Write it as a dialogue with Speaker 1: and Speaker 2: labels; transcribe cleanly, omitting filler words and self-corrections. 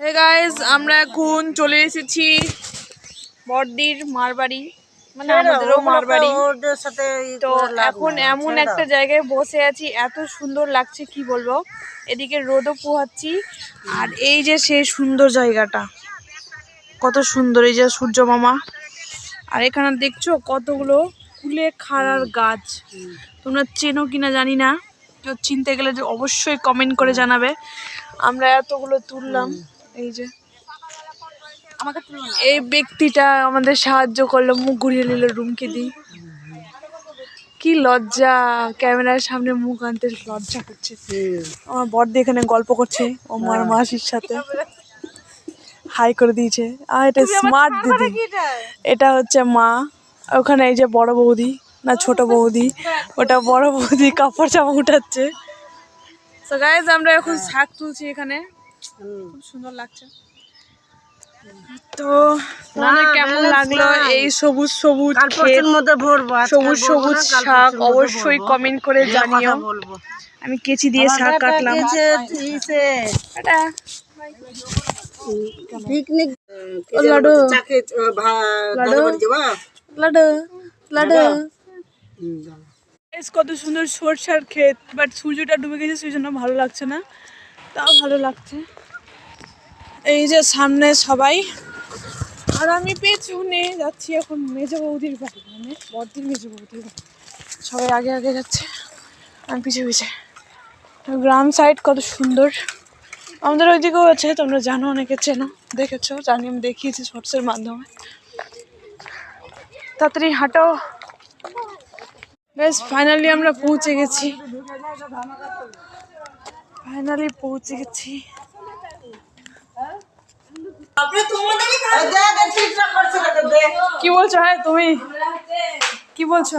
Speaker 1: Hey guys, আমরা এখন চলে এসেছি বড়দির মার বাড়ি, মানে আমাদেরও মার বাড়ি। তো এখন এমন একটা জায়গায় বসে আছি, এত সুন্দর লাগছে কি বলবো। এদিকে রোদও পোহাচ্ছি, আর এই যে সেই সুন্দর জায়গাটা, কত সুন্দর, এই যে সূর্য মামা। আর এখানে দেখছো কতগুলো কুলে খাড়ার গাছ, তোমরা চেনো কিনা জানি না, কেউ চিনতে গেলে যে অবশ্যই কমেন্ট করে জানাবে। আমরা এতগুলো তুললাম, এই যে এই ব্যক্তিটা আমাদের সাহায্য করলো, মুখ ঘুরিয়ে নিল রুমকে দি। কি লজ্জা, ক্যামেরার সামনে মুখ আনতে লজ্জা করছে। আমার বড়দি এখানে গল্প করছে ও মার মাসির সাথে, হাই করে দিয়েছে। আর এটা স্মার্ট দিদি, এটা হচ্ছে মা। ওখানে এই যে বড় বৌদি, না ছোট বৌদি, ওটা বড় বৌদি কাপড় জামা উঠাচ্ছে। তো গাইস, আমরা এখন শাক তুলছি এখানে, খুব সুন্দর লাগছে। তো তোমাদের কেমন লাগলো এই সবুজ সবুজ ক্ষেত, সবুজ সবুজ শাক, অবশ্যই কমেন্ট করে জানিও। আমি কেচি দিয়ে শাক কাটলাম। লাডু লাডু লাডু, কত সুন্দর সরষার ক্ষেত, বাট সূর্যটা ডুবে গেছে সেই জন্য ভালো লাগছে না, তাও ভালো লাগছে। এই যে সামনে সবাই, আর আমি পেছনে যাচ্ছি এখন মেজো বৌদির বাড়ি, মানে বড়দির মেজো বৌদির বাড়ি। সবাই আগে আগে যাচ্ছে, আমি পিছিয়ে পিছিয়ে। গ্রাম সাইড কত সুন্দর, আমাদের ওইদিকেও আছে, তোমরা জানো, অনেকে চেনো, দেখেছো, জানি, আমি দেখিয়েছি শর্টসের মাধ্যমে। তাড়াতাড়ি হাঁটো। বেশ, ফাইনালি আমরা পৌঁছে গেছি, কি বলছো? হ্যাঁ, তুমি কি বলছো?